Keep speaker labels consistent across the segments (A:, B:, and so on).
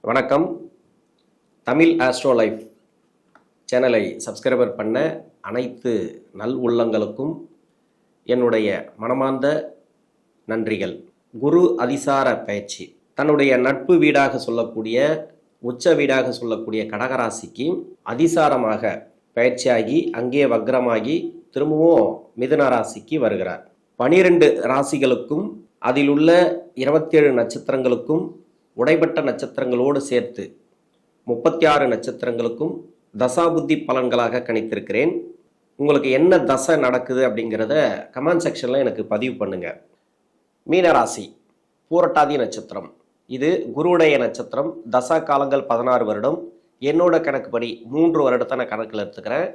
A: வணக்கம். Tamil astro life சேனலை subscriber பண்ண அனைத்து நல் உள்ளங்களுக்கும் என்னுடைய மனமார்ந்த நன்றிகள். குரு அதிசார பயிற்சி தன்னுடைய நட்பு வீடாக சொல்லக்கூடிய உச்ச வீடாக சொல்லக்கூடிய கடகராசிக்கு அதிசாரமாக பயிற்சியாகி அங்கே வக்ரமாகி திரும்பவும் மிதுன ராசிக்கு வருகிறார். 12 ராசிகளுக்கும் அதில் உள்ள 27 நட்சத்திரங்களுக்கும் உடைப்பட்ட நட்சத்திரங்களோடு சேர்த்து 36 நட்சத்திரங்களுக்கும் தசாபுத்தி பலன்களாக கணித்திருக்கிறேன். உங்களுக்கு என்ன தசை நடக்குது அப்படிங்கிறத கமெண்ட் செக்ஷனில் எனக்கு பதிவு பண்ணுங்க. மீனராசி பூரட்டாதி நட்சத்திரம், இது குருவுடைய நட்சத்திரம். தசா காலங்கள் 16 வருடம். என்னோட கணக்குப்படி 3 வருடத்தை நான் கணக்கில் எடுத்துக்கிறேன்.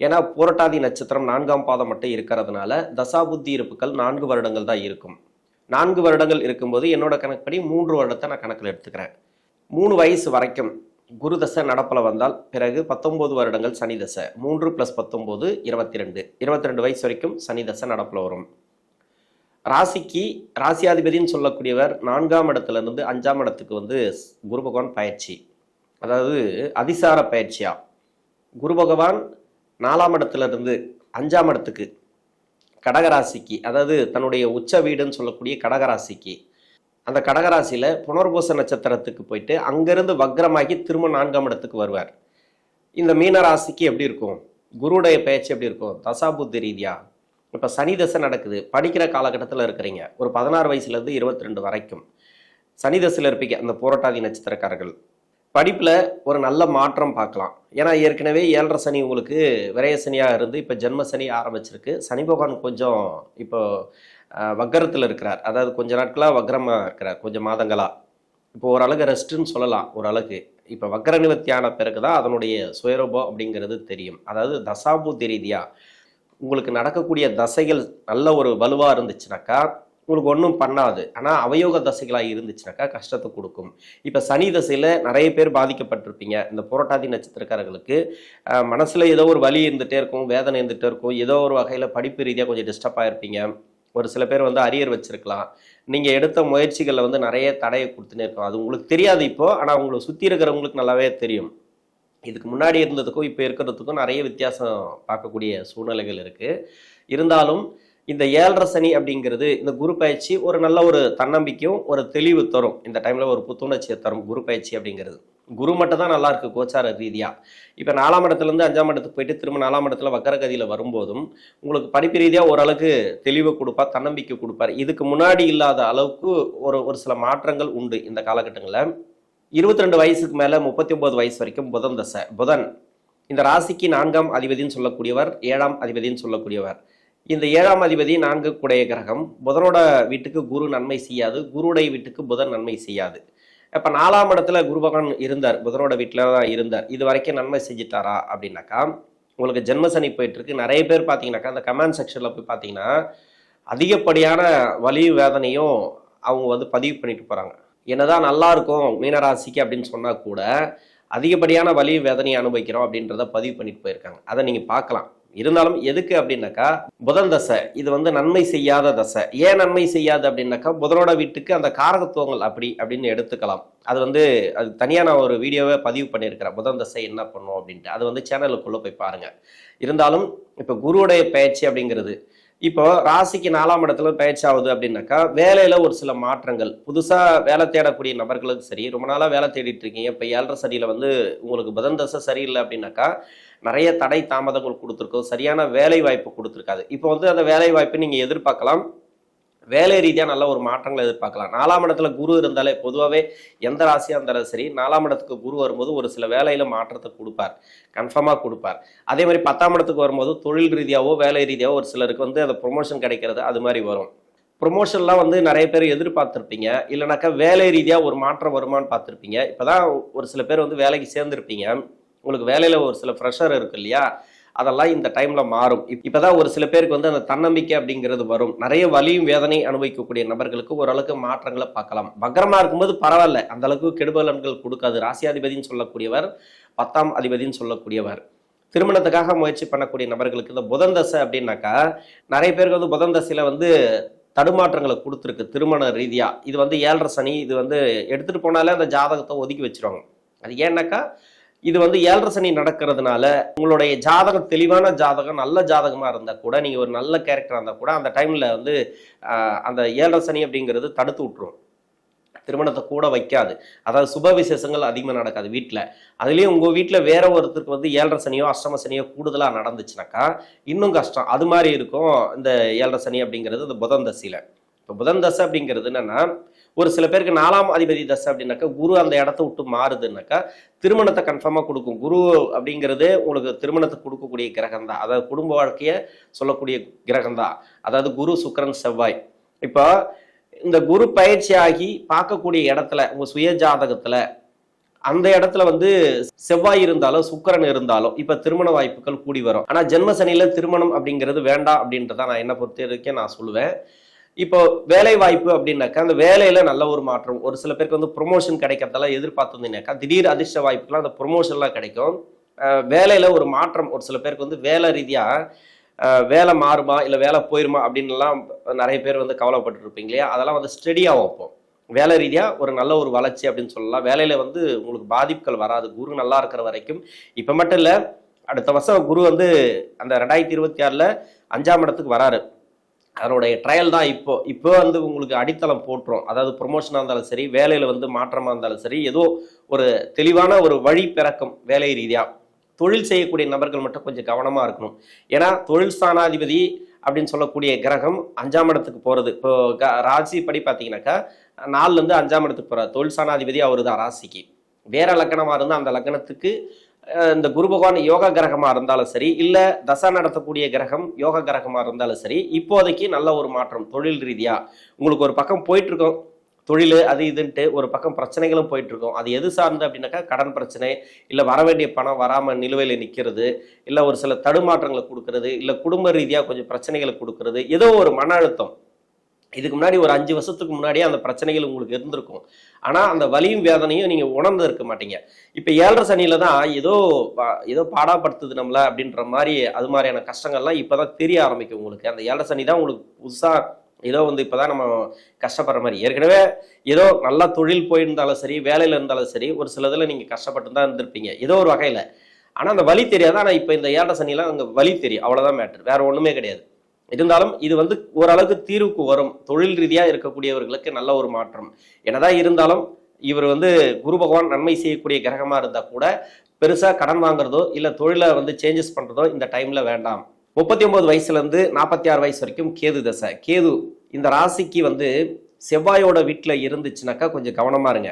A: ஏன்னா பூரட்டாதி நட்சத்திரம் 4ஆம் பாதம் மட்டும் இருக்கிறதுனால தசாபுத்தி இருப்புகள் 4 வருடங்கள் தான் இருக்கும். 4 வருடங்கள் இருக்கும்போது என்னோட கணக்குப்படி 3 வருடத்தை நான் கணக்கில் எடுத்துக்கிறேன். 3 வயசு வரைக்கும் குரு தசை நடப்பில் வந்தால் பிறகு 19 வருடங்கள் சனி தசை. 3 + 19 22 வயசு வரைக்கும் சனி தசை நடப்பில் வரும். ராசிக்கு ராசியாதிபதினு சொல்லக்கூடியவர் 4ஆம் இடத்துலேருந்து 5ஆம் இடத்துக்கு குரு பகவான் பயிற்சி, அதாவது அதிசார பயிற்சியா. குரு பகவான் 4ஆம் இடத்துலேருந்து 5ஆம் இடத்துக்கு கடகராசிக்கு, அதாவது தன்னுடைய உச்ச வீடுன்னு சொல்லக்கூடிய கடகராசிக்கு, அந்த கடகராசியில் புனர்பூச நட்சத்திரத்துக்கு போயிட்டு அங்கேருந்து வக்ரமாகி திரும்ப 4ஆம் இடத்துக்கு வருவார். இந்த மீனராசிக்கு எப்படி இருக்கும்? குருவுடைய பயிற்சி எப்படி இருக்கும்? தசாபுத்தி ரீதியா இப்போ சனி தசை நடக்குது. படிக்கிற காலகட்டத்தில் இருக்கிறீங்க. ஒரு 16 வயசுலேருந்து 22 வரைக்கும் சனி தசையில் இருப்பீங்க. அந்த புரட்டாதி நட்சத்திரக்காரர்கள் படிப்பில் ஒரு நல்ல மாற்றம் பார்க்கலாம். ஏன்னா ஏற்கனவே 7.5 சனி உங்களுக்கு விரய சனியாக இருந்து இப்போ ஜென்ம சனி ஆரம்பிச்சிருக்கு. சனி பகவான் கொஞ்சம் இப்போ வக்கரத்தில் இருக்கிறார். அதாவது கொஞ்ச நாட்களாக வக்ரமாக இருக்கிறார், கொஞ்சம் மாதங்களாக. இப்போ ஓரளவுக்கு ரெஸ்ட்டுன்னு சொல்லலாம். ஓரளவுக்கு இப்போ வக்கர நிவர்த்தியான பிறகு தான் அதனுடைய சுயரூபம் அப்படிங்கிறது தெரியும். அதாவது தசாபுத்தி ரீதியாக உங்களுக்கு நடக்கக்கூடிய தசைகள் நல்ல ஒரு வலுவாக இருந்துச்சுனாக்கா உங்களுக்கு ஒன்றும் பண்ணாது. ஆனால் அவயோக தசைகளாக இருந்துச்சுனாக்கா கஷ்டத்தை கொடுக்கும். இப்போ சனி தசையில் நிறைய பேர் பாதிக்கப்பட்டிருப்பீங்க. இந்த புரட்டாதி நட்சத்திரக்காரர்களுக்கு மனசில் ஏதோ ஒரு வலி இருந்துகிட்டே இருக்கும், வேதனை இருந்துகிட்டே இருக்கும். ஏதோ ஒரு வகையில் படிப்பு ரீதியாக கொஞ்சம் டிஸ்டர்ப் ஆகிருப்பீங்க. ஒரு சில பேர் அரியர் வச்சிருக்கலாம். நீங்கள் எடுத்த முயற்சிகளில் நிறைய தடையை கொடுத்துனே இருக்கும். அது உங்களுக்கு தெரியாது இப்போ, ஆனால் உங்களுக்கு சுற்றி இருக்கிறவங்களுக்கு நல்லாவே தெரியும். இதுக்கு முன்னாடி இருந்ததுக்கும் இப்போ இருக்கிறதுக்கும் நிறைய வித்தியாசம் பார்க்கக்கூடிய சூழ்நிலைகள் இருக்குது. இருந்தாலும் இந்த 7.5 சனி அப்படிங்கிறது, இந்த குரு பயிற்சி ஒரு நல்ல ஒரு தன்னம்பிக்கையும் ஒரு தெளிவு தரும். இந்த டைமில் ஒரு புத்துணர்ச்சியை தரும் குரு பயிற்சி அப்படிங்கிறது. குரு மட்டும் தான் நல்லா இருக்குது கோச்சார ரீதியாக. இப்போ 4ஆம் இடத்துலேருந்து 5ஆம் இடத்துக்கு போயிட்டு திரும்ப 4ஆம் இடத்துல வக்கரகதியில் வரும்போதும் உங்களுக்கு படிப்பு ரீதியாக ஓரளவுக்கு தெளிவை கொடுப்பார், தன்னம்பிக்கை கொடுப்பார். இதுக்கு முன்னாடி இல்லாத அளவுக்கு ஒரு சில மாற்றங்கள் உண்டு இந்த காலகட்டங்களில். 22 வயசுக்கு மேலே 39 வயசு வரைக்கும் புதன் தசை. புதன் இந்த ராசிக்கு 4ஆம் அதிபதினு சொல்லக்கூடியவர், 7ஆம் அதிபதினு சொல்லக்கூடியவர். இந்த 7ஆம் அதிபதி 4 கூடைய கிரகம். புதனோட வீட்டுக்கு குரு நன்மை செய்யாது, குருடைய வீட்டுக்கு புதன் நன்மை செய்யாது. இப்போ 4ஆம் இடத்துல குரு பகவான் இருந்தார், புதனோட வீட்டில் தான் இருந்தார். இது வரைக்கும் நன்மை செஞ்சுட்டாரா அப்படின்னாக்கா உங்களுக்கு ஜென்ம சனி போயிட்டு இருக்கு. நிறைய பேர் பார்த்தீங்கன்னாக்கா அந்த கமெண்ட் செக்ஷனில் போய் பார்த்தீங்கன்னா அதிகப்படியான வலி வேதனையும் அவங்க பதிவு பண்ணிட்டு போகிறாங்க. என்னதான் நல்லா இருக்கும் மீனராசிக்கு அப்படின்னு சொன்னால் கூட அதிகப்படியான வலி வேதனையை அனுபவிக்கிறோம் அப்படின்றத பதிவு பண்ணிட்டு போயிருக்காங்க. அதை நீங்கள் பார்க்கலாம். இருந்தாலும் எதுக்கு அப்படின்னாக்கா புதன் தசை இது நன்மை செய்யாத தசை. ஏன் நன்மை செய்யாது அப்படின்னாக்கா புதனோட வீட்டுக்கு அந்த காரகத்துவங்கள் அப்படின்னு எடுத்துக்கலாம். அது அது தனியாக நான் ஒரு வீடியோவை பதிவு பண்ணியிருக்கிறேன், புதன் தசை என்ன பண்ணும் அப்படின்ட்டு. அது சேனலுக்குள்ளே போய் பாருங்கள். இருந்தாலும் இப்போ குருவுடைய பயிற்சி அப்படிங்கிறது இப்போ ராசிக்கு 4ஆம் இடத்துல பயிற்சி ஆகுது அப்படின்னாக்கா வேலையில் ஒரு சில மாற்றங்கள். புதுசாக வேலை தேடக்கூடிய நபர்களுக்கு சரி, ரொம்ப நாளாக வேலை தேடிட்டு இருக்கீங்க. இப்போ 7.5 சனியில் உங்களுக்கு புதன் தசை சரியில்லை அப்படின்னாக்கா நிறைய தடை தாமதங்கள் கொடுத்துருக்கோம், சரியான வேலை வாய்ப்பு கொடுத்துருக்காது. இப்போ அந்த வேலை வாய்ப்பு நீங்கள் எதிர்பார்க்கலாம். வேலை ரீதியாக நல்ல ஒரு மாற்றங்களை எதிர்பார்க்கலாம். 4ஆம் இடத்துல குரு இருந்தாலே பொதுவாகவே எந்த ராசியாக இருந்தாலும் சரி 4ஆம் இடத்துக்கு குரு வரும்போது ஒரு சில வேலையில் மாற்றத்தை கொடுப்பார், கன்ஃபார்மாக கொடுப்பார். அதே மாதிரி 10ஆம் இடத்துக்கு வரும்போது தொழில் ரீதியாகவோ வேலை ரீதியாகவோ ஒரு சிலருக்கு அந்த ப்ரொமோஷன் கிடைக்கிறது அது மாதிரி வரும். ப்ரொமோஷன்லாம் நிறைய பேர் எதிர்பார்த்துருப்பீங்க. இல்லைனாக்கா வேலை ரீதியாக ஒரு மாற்றம் வருமானு பார்த்துருப்பீங்க. இப்போ தான் ஒரு சில பேர் வேலைக்கு சேர்ந்துருப்பீங்க. உங்களுக்கு வேலையில் ஒரு சில ப்ரெஷர் இருக்கு இல்லையா, அதெல்லாம் இந்த டைம்ல மாறும். இப்போதான் ஒரு சில பேருக்கு அந்த தன்னம்பிக்கை அப்படிங்கிறது வரும். நிறைய வலியும் வேதனை அனுபவிக்கக்கூடிய நபர்களுக்கு ஓரளவுக்கு மாற்றங்களை பார்க்கலாம். வக்ரமா இருக்கும்போது பரவாயில்ல, அந்த அளவுக்கு கெடுபலன்கள் கொடுக்காது. ராசியாதிபதினு சொல்லக்கூடியவர் 10ஆம் அதிபதினு சொல்லக்கூடியவர். திருமணத்துக்காக முயற்சி பண்ணக்கூடிய நபர்களுக்கு இந்த புதன் தசை அப்படின்னாக்கா நிறைய பேருக்கு புதன் தசையில தடுமாற்றங்களை கொடுத்துருக்கு திருமண ரீதியா. இது வந்து 7.5 சனி. இது வந்து எடுத்துட்டு போனாலே அந்த ஜாதகத்தை ஒதுக்கி வச்சிருவாங்க. அது ஏன்னாக்கா இது வந்து 7.5 சனி நடக்கிறதுனால உங்களுடைய ஜாதகம் தெளிவான ஜாதகம் நல்ல ஜாதகமா இருந்தா கூட, நீங்க ஒரு நல்ல கேரக்டரா இருந்தா கூட அந்த டைம்ல வந்து அந்த 7.5 சனி அப்படிங்கிறது தடுத்து விட்டுரும். திருமணத்தை கூட வைக்காது. அதாவது சுப விசேஷங்கள் அதிகமாக நடக்காது வீட்டில். அதுலேயும் உங்கள் வீட்டில் வேற ஒருத்தருக்கு வந்து 7.5 சனியோ அஷ்டம சனியோ கூடுதலாக நடந்துச்சுனாக்கா இன்னும் கஷ்டம். அது மாதிரி இருக்கும் இந்த 7.5 சனி அப்படிங்கிறது இந்த புதன் தசையில். இப்போ புதன் தசை அப்படிங்கிறது என்னன்னா, ஒரு சில பேருக்கு 4ஆம் அதிபதி தசை அப்படின்னாக்கா குரு அந்த இடத்த விட்டு மாறுதுன்னாக்கா திருமணத்தை கன்ஃபார்மாக கொடுக்கும். குரு அப்படிங்கிறது உங்களுக்கு திருமணத்தை கொடுக்கக்கூடிய கிரகம் தான். அதாவது குடும்ப வாழ்க்கையை சொல்லக்கூடிய கிரகம் தான். அதாவது குரு, சுக்கிரன், செவ்வாய். இப்போ இந்த குரு பயிற்சி ஆகி பார்க்கக்கூடிய இடத்துல உங்க சுய ஜாதகத்துல அந்த இடத்துல வந்து செவ்வாய் இருந்தாலும் சுக்கிரன் இருந்தாலும் இப்ப திருமண வாய்ப்புகள் கூடி வரும். ஆனா ஜென்ம சனியில திருமணம் அப்படிங்கிறது வேண்டாம் அப்படின்றத நான் என்ன பொறுத்த வரைக்கும் நான் சொல்லுவேன். இப்போ வேலை வாய்ப்பு அப்படின்னாக்கா அந்த வேலையில நல்ல ஒரு மாற்றம். ஒரு சில பேருக்கு வந்து ப்ரொமோஷன் கிடைக்கிறதெல்லாம் எதிர்பார்த்துருந்தீங்கன்னாக்கா திடீர் அதிர்ஷ்ட வாய்ப்புலாம் அந்த ப்ரொமோஷன்லாம் கிடைக்கும். வேலையில ஒரு மாற்றம். ஒரு சில பேருக்கு வந்து வேலை ரீதியா வேலை மாறுமா இல்லை வேலை போயிருமா அப்படின்லாம் நிறைய பேர் வந்து கவலைப்பட்டு இருப்பீங்க இல்லையா? அதெல்லாம் வந்து ஸ்டெடியாக வைப்போம். வேலை ரீதியாக ஒரு நல்ல ஒரு வளர்ச்சி அப்படின்னு சொல்லலாம். வேலையில் வந்து உங்களுக்கு பாதிப்புகள் வராது குரு நல்லா இருக்கிற வரைக்கும். இப்போ மட்டும் இல்லை, அடுத்த வருஷம் குரு வந்து அந்த 2026 5ஆம் இடத்துக்கு வராரு. அதனுடைய ட்ரையல் தான் இப்போ வந்து உங்களுக்கு அடித்தளம் போட்டுரும். அதாவது ப்ரொமோஷனாக இருந்தாலும் சரி, வேலையில் வந்து மாற்றமாக இருந்தாலும் சரி, ஏதோ ஒரு தெளிவான ஒரு வழி பிறக்கும் வேலை ரீதியாக. தொழில் செய்யக்கூடிய நபர்கள் மட்டும் கொஞ்சம் கவனமாக இருக்கணும். ஏன்னா தொழில் ஸ்தானாதிபதி அப்படின்னு சொல்லக்கூடிய கிரகம் 5ஆம் இடத்துக்கு போகிறது. இப்போ ராசி படி பார்த்தீங்கன்னாக்கா 4லேருந்து 5ஆம் இடத்துக்கு போகிறார். தொழில் ஸ்தானாதிபதி அவரு தான் ராசிக்கு. வேற லக்கணமாக இருந்தால் அந்த லக்கணத்துக்கு இந்த குரு பகவான் யோக கிரகமாக இருந்தாலும் சரி, இல்லை தசா நடத்தக்கூடிய கிரகம் யோக கிரகமாக இருந்தாலும் சரி, இப்போதைக்கு நல்ல ஒரு மாற்றம் தொழில் ரீதியாக. உங்களுக்கு ஒரு பக்கம் போயிட்டுருக்கோம் தொழில் அது இதுன்ட்டு, ஒரு பக்கம் பிரச்சனைகளும் போயிட்டு இருக்கும். அது எது சார்ந்து அப்படின்னாக்கா கடன் பிரச்சனை, இல்லை வர வேண்டிய பணம் வராமல் நிலுவையில் நிற்கிறது, இல்லை ஒரு சில தடுமாற்றங்களை கொடுக்கறது, இல்லை குடும்ப ரீதியாக கொஞ்சம் பிரச்சனைகளை கொடுக்கறது, ஏதோ ஒரு மன அழுத்தம். இதுக்கு முன்னாடி ஒரு 5 வருஷத்துக்கு முன்னாடியே அந்த பிரச்சனைகள் உங்களுக்கு இருந்திருக்கும். ஆனால் அந்த வலியும் வேதனையும் நீங்கள் உணர்ந்து இருக்க மாட்டீங்க. இப்போ 7.5 சனியில தான் ஏதோ பாடாப்படுத்துது நம்மள அப்படின்ற மாதிரி அது மாதிரியான கஷ்டங்கள்லாம் இப்போ தான் தெரிய ஆரம்பிக்கும் உங்களுக்கு. அந்த 7.5 சனி தான் உங்களுக்கு புதுசாக ஏதோ வந்து இப்போதான் நம்ம கஷ்டப்படுற மாதிரி. ஏற்கனவே ஏதோ நல்லா தொழில் போயிருந்தாலும் சரி, வேலையில் இருந்தாலும் சரி, ஒரு சிலதில் நீங்கள் கஷ்டப்பட்டு தான் இருந்திருப்பீங்க ஏதோ ஒரு வகையில். ஆனால் அந்த வலி தெரியாது. ஆனால் இப்போ இந்த 7.5 சனிலாம் அங்கே வலி தெரியும். அவ்வளோதான் மேட்ரு, வேற ஒன்றுமே கிடையாது. இருந்தாலும் இது வந்து ஓரளவுக்கு தீர்வுக்கு வரும். தொழில் ரீதியாக இருக்கக்கூடியவர்களுக்கு நல்ல ஒரு மாற்றம். என்னதான் இருந்தாலும் இவர் வந்து குரு பகவான் நன்மை செய்யக்கூடிய கிரகமாக இருந்தால் கூட பெருசாக கடன் வாங்குறதோ இல்லை தொழிலை வந்து சேஞ்சஸ் பண்ணுறதோ இந்த டைமில் வேண்டாம். 39 வயசுலேருந்து 46 வயசு வரைக்கும் கேது தசை. கேது இந்த ராசிக்கு வந்து செவ்வாயோட வீட்டில் இருந்துச்சுனாக்கா கொஞ்சம் கவனமாக இருங்க.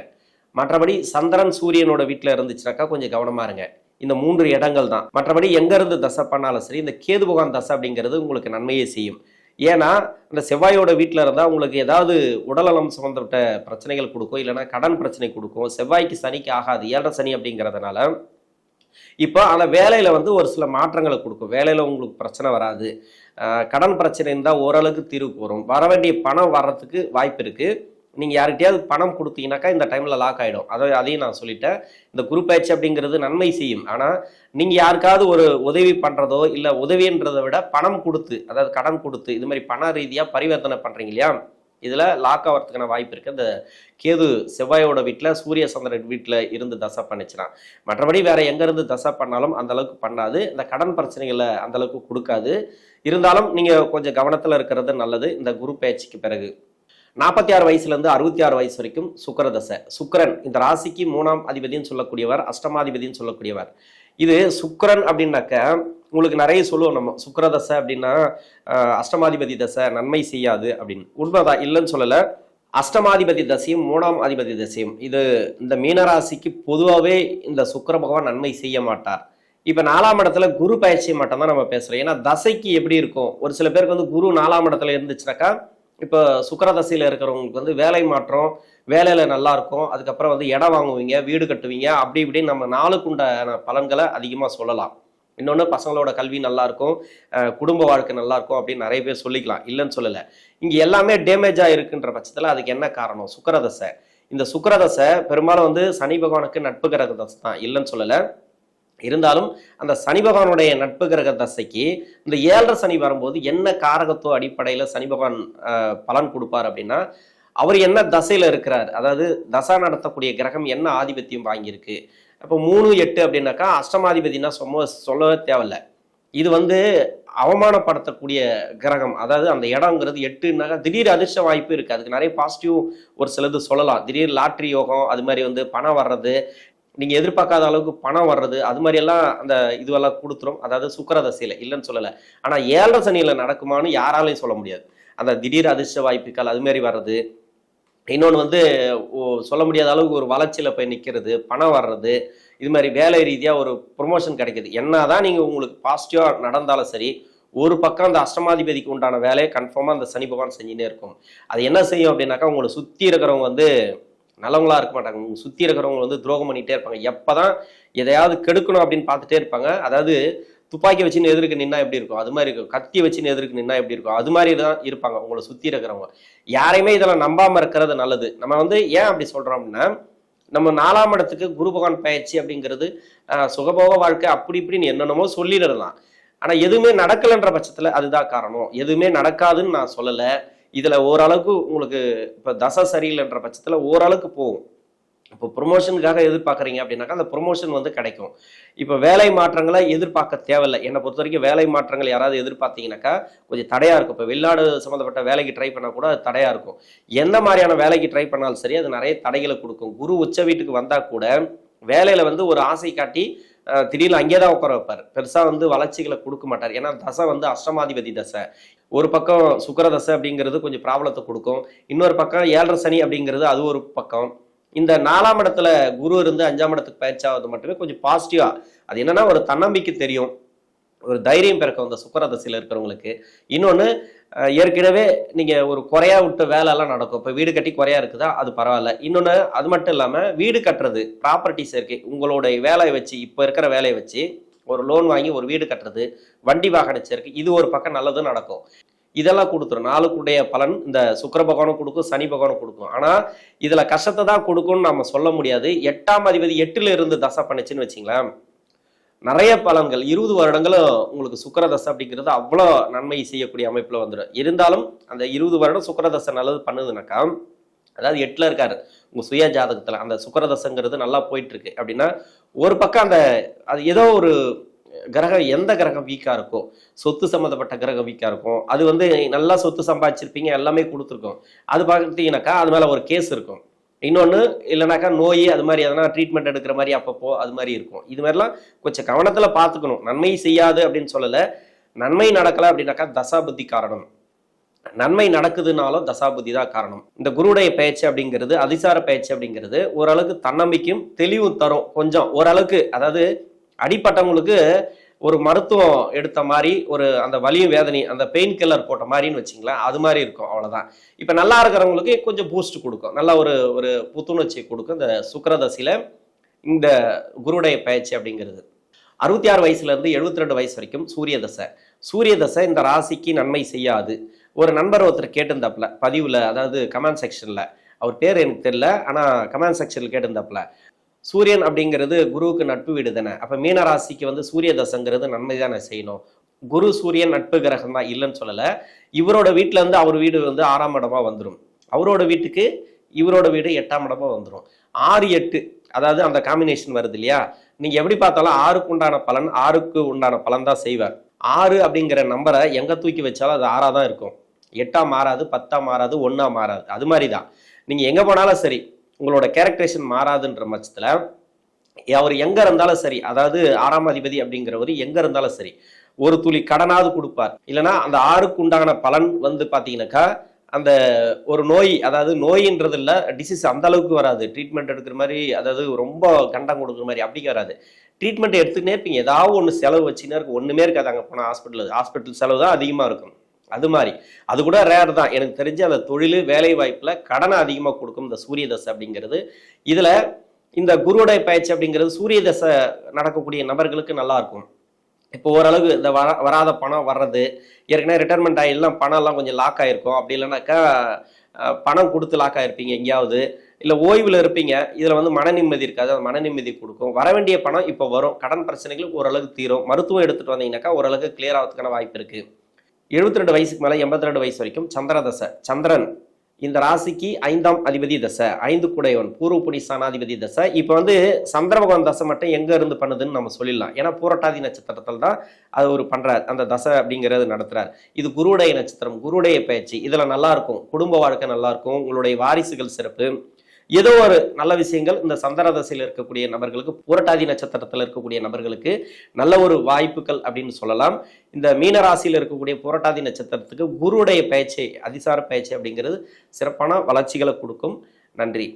A: மற்றபடி சந்திரன் சூரியனோட வீட்டில் இருந்துச்சுனாக்கா கொஞ்சம் கவனமாக இருங்க. இந்த 3 இடங்கள் தான். மற்றபடி எங்கேருந்து தசை பண்ணாலும் சரி, இந்த கேது பகவான் தசை அப்படிங்கிறது உங்களுக்கு நன்மையே செய்யும். ஏன்னா இந்த செவ்வாயோட வீட்டில் இருந்தால் உங்களுக்கு ஏதாவது உடல்நலம் சம்மந்தப்பட்ட பிரச்சனைகள் கொடுக்கும், இல்லைன்னா கடன் பிரச்சனை கொடுக்கும். செவ்வாய்க்கு சனிக்கு ஆகாது, 7.5 சனி அப்படிங்கிறதுனால. இப்போ அந்த வேலையில் வந்து ஒரு சில மாற்றங்களை கொடுக்கும். வேலையில் உங்களுக்கு பிரச்சனை வராது. கடன் பிரச்சனை இருந்தால் ஓரளவுக்கு தீர்வுக்கு வரும். வர வேண்டிய பணம் வர்றதுக்கு வாய்ப்பு இருக்குது. நீங்கள் யார்கிட்டயாவது பணம் கொடுத்தீங்கன்னாக்கா இந்த டைமில் லாக் ஆகிடும். அதையும் நான் சொல்லிட்டேன். இந்த குரு பயிற்சி அப்படிங்கிறது நன்மை செய்யும். ஆனால் நீங்கள் யாருக்காவது ஒரு உதவி பண்ணுறதோ இல்லை உதவின்றதை விட பணம் கொடுத்து, அதாவது கடன் கொடுத்து இது மாதிரி பண ரீதியாக பரிவர்த்தனை பண்ணுறீங்க இல்லையா, இதில் லாக் ஆகிறதுக்கான வாய்ப்பு இருக்குது. இந்த கேது செவ்வாயோட வீட்டில் சூரிய சந்திரன் வீட்டில் இருந்து தசை பண்ணிச்சுனா. மற்றபடி வேற எங்கேருந்து தசை பண்ணாலும் அந்த அளவுக்கு பண்ணாது. இந்த கடன் பிரச்சனைகளை அந்த அளவுக்கு கொடுக்காது. இருந்தாலும் நீங்கள் கொஞ்சம் கவனத்தில் இருக்கிறது நல்லது. இந்த குரு பயிற்சிக்கு பிறகு 46 வயசுலேருந்து 66 வயசு வரைக்கும் சுக்கிர தசை. சுக்கிரன் இந்த ராசிக்கு 3ஆம் அதிபதினு சொல்லக்கூடியவர், அஷ்டமாதிபதினு சொல்லக்கூடியவர். இது சுக்கிரன் அப்படின்னாக்க உங்களுக்கு நிறைய சொல்லுவோம் நம்ம. சுக்கிர தசை அப்படின்னா அஷ்டமாதிபதி தசை நன்மை செய்யாது அப்படின்னு. உண்மைதான், இல்லைன்னு சொல்லலை. அஷ்டமாதிபதி தசையும் 3ஆம் அதிபதி தசையும் இது இந்த மீனராசிக்கு பொதுவாகவே இந்த சுக்கிர பகவான் நன்மை செய்ய மாட்டார். இப்போ 4ஆம் இடத்துல குரு பயிற்சியை மட்டும் தான் நம்ம பேசுகிறோம். ஏன்னா தசைக்கு எப்படி இருக்கும், ஒரு சில பேருக்கு வந்து குரு 4ஆம் இடத்துல இருந்துச்சுனாக்கா இப்போ சுக்கிர தசையில் இருக்கிறவங்களுக்கு வந்து வேலை மாற்றம், வேலையில் நல்லா இருக்கும். அதுக்கப்புறம் வந்து இடம் வாங்குவீங்க, வீடு கட்டுவீங்க, அப்படி இப்படின்னு நம்ம நாளுக்குண்டான பலன்களை அதிகமாக சொல்லலாம். இன்னொன்று பசங்களோட கல்வி நல்லாயிருக்கும், குடும்ப வாழ்க்கை நல்லாயிருக்கும் அப்படின்னு நிறைய பேர் சொல்லிக்கலாம், இல்லைன்னு சொல்லலை. இங்கே எல்லாமே டேமேஜாக இருக்குன்ற பட்சத்தில் அதுக்கு என்ன காரணம்? சுக்கிரதசை. இந்த சுக்கிரதசை பெரும்பாலும் வந்து சனி பகவானுக்கு நட்பு கிரக தசை தான், இல்லைன்னு சொல்லலை. இருந்தாலும் அந்த சனி பகவானுடைய நட்பு கிரக தசைக்கு இந்த 7.5 சனி வரும்போது என்ன காரகத்துவ அடிப்படையில் சனி பகவான் பலன் கொடுப்பார் அப்படின்னா, அவர் என்ன தசையில் இருக்கிறார், அதாவது தசா நடத்தக்கூடிய கிரகம் என்ன ஆதிபத்தியம் வாங்கியிருக்கு. இப்போ 3, 8 அப்படின்னாக்கா அஷ்டமாதிபதினா சொல்லவே தேவையில்லை. இது அவமானப்படுத்தக்கூடிய கிரகம். அதாவது அந்த இடம்ங்கிறது 8னாக்கா திடீர் அதிர்ஷ்ட வாய்ப்பு இருக்குது. அதுக்கு நிறைய பாசிட்டிவ் ஒரு சிலது சொல்லலாம். திடீர் லாட்ரி யோகம், அது மாதிரி பணம் வர்றது, நீங்கள் எதிர்பார்க்காத அளவுக்கு பணம் வர்றது, அது மாதிரியெல்லாம் அந்த இதுவெல்லாம் கொடுத்துரும். அதாவது சுக்கிர தசையில் இல்லைன்னு சொல்லலை. ஆனால் 7.5 சனியில் நடக்குமான்னு யாராலையும் சொல்ல முடியாது. அந்த திடீர் அதிர்ஷ்ட வாய்ப்புகள் அது மாதிரி வர்றது, இன்னொன்று சொல்ல முடியாத அளவுக்கு ஒரு வளர்ச்சியில் போய் நிற்கிறது, பணம் வர்றது, இது மாதிரி வேலை ரீதியாக ஒரு ப்ரொமோஷன் கிடைக்கிது. என்னதான் நீங்கள் உங்களுக்கு பாசிட்டிவாக நடந்தாலும் சரி, ஒரு பக்கம் அந்த அஷ்டமாதிபதிக்கு உண்டான வேலையை கன்ஃபார்மாக அந்த சனி பகவான் செஞ்சுனே இருக்கும். அது என்ன செய்யும் அப்படின்னாக்கா, உங்களை சுற்றி இருக்கிறவங்க நல்லவங்களா இருக்க மாட்டாங்க. உங்க சுற்றி இருக்கிறவங்க துரோகம் பண்ணிகிட்டே இருப்பாங்க. எப்போ தான் எதையாவது கெடுக்கணும் அப்படின்னு பார்த்துட்டே இருப்பாங்க. அதாவது துப்பாக்கி வச்சுன்னு எதிர்க்கு நின்னா எப்படி இருக்கும், அது மாதிரி இருக்கும். கத்தி வச்சுன்னு எதிர்க்கு நின்னா எப்படி இருக்கும், அது மாதிரி தான் இருப்பாங்க உங்களை சுற்றி இருக்கிறவங்க. யாரையுமே இதெல்லாம் நம்பாமல் இருக்கிறது நல்லது. நம்ம ஏன் அப்படி சொல்கிறோம் அப்படின்னா, நம்ம 4ஆம் இடத்துக்கு குரு பகவான் பயிற்சி அப்படிங்கிறது சுகபோக வாழ்க்கை அப்படி இப்படின்னு என்னென்னமோ சொல்லிடலாம். ஆனால் எதுவுமே நடக்கலைன்ற பட்சத்தில் அதுதான் காரணம். எதுவுமே நடக்காதுன்னு நான் சொல்லலை. இதில் ஓரளவுக்கு உங்களுக்கு இப்போ தசை சரியில்லைன்ற பட்சத்தில் ஓரளவுக்கு போகும். இப்போ ப்ரொமோஷனுக்காக எதிர்பார்க்குறீங்க அப்படின்னாக்கா அந்த ப்ரொமோஷன் கிடைக்கும். இப்போ வேலை மாற்றங்களை எதிர்பார்க்க தேவையில்லை. என்னை பொறுத்த வரைக்கும் வேலை மாற்றங்கள் யாராவது எதிர்பார்த்தீங்கன்னாக்கா கொஞ்சம் தடையாக இருக்கும். இப்போ வெளிநாடு சம்மந்தப்பட்ட வேலைக்கு ட்ரை பண்ணால் கூட அது தடையாக இருக்கும். எந்த மாதிரியான வேலைக்கு ட்ரை பண்ணாலும் சரி, அது நிறைய தடைகளை கொடுக்கும். குரு உச்ச வீட்டுக்கு வந்தால் கூட வேலையில் ஒரு ஆசை காட்டி திடீர்னு அங்கே தான் உட்கார வைப்பார். பெருசாக வளர்ச்சிகளை கொடுக்க மாட்டார். ஏன்னா தசை அஷ்டமாதிபதி தசை. ஒரு பக்கம் சுக்கிர தசை அப்படிங்கிறது கொஞ்சம் ப்ராப்ளத்தை கொடுக்கும். இன்னொரு பக்கம் 7.5 சனி அப்படிங்கிறது அது ஒரு பக்கம். இந்த 4ஆம் இடத்துல குரு இருந்து 5ஆம் இடத்துக்கு பயிற்சியாவது மட்டுமே கொஞ்சம் பாசிட்டிவா. அது என்னன்னா ஒரு தன்னம்பிக்கை தெரியும், ஒரு தைரியம் பிறக்கும் அந்த சுக்கிர தசையில் இருக்கிறவங்களுக்கு. இன்னொன்று, ஏற்கனவே நீங்கள் ஒரு குறையா விட்டு வேலையெல்லாம் நடக்கும். இப்போ வீடு கட்டி குறையா இருக்குதா, அது பரவாயில்ல. இன்னொன்று, அது மட்டும் இல்லாமல் வீடு கட்டுறது, ப்ராப்பர்ட்டி சேர்க்கை, உங்களுடைய வேலையை வச்சு இப்போ இருக்கிற வேலையை வச்சு ஒரு லோன் வாங்கி ஒரு வீடு கட்டுறது, வண்டி வாகன சேர்க்கை, இது ஒரு பக்கம் நல்லது நடக்கும். இதெல்லாம் கொடுத்துரும். 4க்குடைய பலன் இந்த சுக்கிர பகவானும் கொடுக்கும், சனி பகவானும் கொடுக்கும். ஆனால் இதில் கஷ்டத்தை தான் கொடுக்கும்னு நம்ம சொல்ல முடியாது. 8ஆம் அதிபதி 8ல் இருந்து தசை பண்ணிச்சுன்னு வச்சிங்களேன், நிறைய பலன்கள் 20 வருடங்களும் உங்களுக்கு சுக்கிர தசை அப்படிங்கிறது அவ்வளோ நன்மை செய்யக்கூடிய அமைப்பில் வந்துடும். இருந்தாலும் அந்த 20 வருடம் சுக்கிர தசை நல்லது பண்ணுதுனாக்கா, அதாவது 8ல் இருக்காரு உங்கள் சுய ஜாதகத்தில், அந்த சுக்கிர தசைங்கிறது நல்லா போயிட்டு இருக்கு அப்படின்னா, ஒரு பக்கம் அது ஏதோ ஒரு கிரகம், எந்த கிரகம் வீக்காக இருக்கோ, சொத்து சம்மந்தப்பட்ட கிரகம் வீக்காக இருக்கும். அது நல்லா சொத்து சம்பாதிச்சிருப்பீங்க, எல்லாமே கொடுத்துருக்கோம். அது பார்த்தீங்கன்னாக்கா அது மேலே ஒரு கேஸ் இருக்கும். இன்னொன்று இல்லைனாக்கா நோய், அது மாதிரி எதனா ட்ரீட்மெண்ட் எடுக்கிற மாதிரி அப்பப்போ அது மாதிரி இருக்கும். இது மாதிரிலாம் கொஞ்சம் கவனத்தில் பார்த்துக்கணும். நன்மை செய்யாது அப்படின்னு சொல்லலை. நன்மை நடக்கலை அப்படின்னாக்கா தசாபுத்தி காரணம். நன்மை நடக்குதுனாலும் தசாபுத்தி தான் காரணம். இந்த குருடைய பயிற்சி அப்படிங்கிறது, அதிசார பயிற்சி அப்படிங்கிறது ஓரளவுக்கு தன்னம்பிக்கையும் தெளிவும் தரும். கொஞ்சம் ஓரளவுக்கு, அதாவது அடிப்பட்டவங்களுக்கு ஒரு மருத்துவம் எடுத்த மாதிரி, ஒரு அந்த வலியும் வேதனை, அந்த பெயின் கில்லர் போட்ட மாதிரின்னு வச்சிங்களேன், அது மாதிரி இருக்கும். அவ்வளோதான். இப்போ நல்லா இருக்கிறவங்களுக்கு கொஞ்சம் பூஸ்ட் கொடுக்கும், நல்லா ஒரு புத்துணர்ச்சி கொடுக்கும் இந்த சுக்கிரதசையில் இந்த குருடைய பயிற்சி அப்படிங்கிறது. 66 வயசுலேருந்து 72 வயசு வரைக்கும் சூரிய தசை. சூரிய தசை இந்த ராசிக்கு நன்மை செய்யாது. ஒரு நண்பர் ஒருத்தர் கேட்டிருந்தாப்புல பதிவில், அதாவது கமெண்ட் செக்ஷனில், அவர் பேர் எனக்கு தெரியல, ஆனால் கமெண்ட் செக்ஷனில் கேட்டிருந்தாப்புல, சூரியன் அப்படிங்கிறது குருவுக்கு நட்பு வீடு தானே, அப்போ மீன ராசிக்கு சூரிய தசைங்கிறது நன்மை தானே செய்யணும். குரு சூரியன் நட்பு கிரகம் தான், இல்லைன்னு சொல்லலை. இவரோட வீட்டில் அவர் வீடு 6ஆம் இடமா வந்துடும். அவரோட வீட்டுக்கு இவரோட வீடு 8ஆம் இடமா வந்துடும். 6, 8, அதாவது அந்த காம்பினேஷன் வருது இல்லையா. நீங்கள் எப்படி பார்த்தாலும் 6க்கு உண்டான பலன் 6க்கு உண்டான பலன் தான் செய்வார். 6 அப்படிங்கிற நம்பரை எங்கே தூக்கி வச்சாலும் அது 6ஆக தான் இருக்கும். 8ஆ மாறாது, 10ஆ மாறாது, 1ஆ மாறாது. அது மாதிரி தான் நீங்கள் எங்கே போனாலும் சரி, உங்களோட கேரக்டரேஷன் மாறாதுன்ற பட்சத்தில் அவர் எங்கே இருந்தாலும் சரி, அதாவது 6ஆம் அதிபதி அப்படிங்கிறவர் எங்கே இருந்தாலும் சரி, ஒரு துளி கடனாவது கொடுப்பார். இல்லைனா அந்த 6க்கு உண்டான பலன் பார்த்தீங்கன்னாக்கா, அந்த ஒரு நோய், அதாவது நோயின்றது இல்லை, டிசீஸ் அந்த அளவுக்கு வராது. ட்ரீட்மெண்ட் எடுக்கிற மாதிரி, அதாவது ரொம்ப கண்டம் கொடுக்குற மாதிரி அப்படி வராது. ட்ரீட்மெண்ட் எடுத்துக்கிட்டே இருப்பீங்க, ஏதாவது ஒன்று செலவு வச்சுன்னா இருக்கும். ஒன்றுமே இருக்காது அங்கே போனால். ஹாஸ்பிட்டல் செலவு தான் அதிகமாக இருக்கும். அது மாதிரி அது கூட ரேர் தான். எனக்கு தெரிஞ்சு அந்த தொழில் வேலை வாய்ப்பில் கடனை அதிகமாக கொடுக்கும் இந்த சூரிய தசை அப்படிங்கிறது. இதில் இந்த குருவுடைய பயிற்சி அப்படிங்கிறது சூரிய தசை நடக்கக்கூடிய நபர்களுக்கு நல்லா இருக்கும். இப்போ ஓரளவு இந்த வராத பணம் வர்றது, ஏற்கனவே ரிட்டைர்மெண்ட் ஆகிடலாம், பணம்லாம் கொஞ்சம் லாக் ஆகிருக்கும். அப்படி இல்லைனாக்கா பணம் கொடுத்து லாக் ஆகிருப்பீங்க எங்கேயாவது, இல்லை ஓய்வில் இருப்பீங்க, இதில் வந்து மன நிம்மதி இருக்காது, அது மன நிம்மதி கொடுக்கும். வர வேண்டிய பணம் இப்போ வரும், கடன் பிரச்சனைகள் ஓரளவுக்கு தீரும். மருத்துவம் எடுத்துகிட்டு வந்தீங்கன்னாக்கா ஓரளவுக்கு கிளியர் ஆகிறதுக்கான வாய்ப்பு இருக்குது. 72 வயசுக்கு மேலே 82 வயசு வரைக்கும் சந்திர தசை. சந்திரன் இந்த ராசிக்கு 5ஆம் அதிபதி தசை, 5 குடையவன், பூர்வ புண்ணியஸ்தானாதிபதி தசை. இப்போ வந்து சந்திர பகவான் தசை மட்டும் எங்க இருந்து பண்ணுதுன்னு நம்ம சொல்லிடலாம். ஏன்னா பூரட்டாதி நட்சத்திரத்தில் தான் அது ஒரு பண்றார், அந்த தசை அப்படிங்கிறது நடத்துறார். இது குருவுடைய நட்சத்திரம், குருவுடைய பயிற்சி. இதுல நல்லா இருக்கும், குடும்ப வாழ்க்கை நல்லா இருக்கும், உங்களுடைய வாரிசுகள் சிறப்பு, ஏதோ ஒரு நல்ல விஷயங்கள் இந்த சந்திர தசையில் இருக்கக்கூடிய நபர்களுக்கு, பூரட்டாதி நட்சத்திரத்தில் இருக்கக்கூடிய நபர்களுக்கு நல்ல ஒரு வாய்ப்புகள் அப்படின்னு சொல்லலாம். இந்த மீன ராசியில் இருக்கக்கூடிய பூரட்டாதி நட்சத்திரத்துக்கு குருவுடைய பயிற்சி, அதிசார பயிற்சி அப்படிங்கிறது சிறப்பான வளர்ச்சிகளை கொடுக்கும். நன்றி.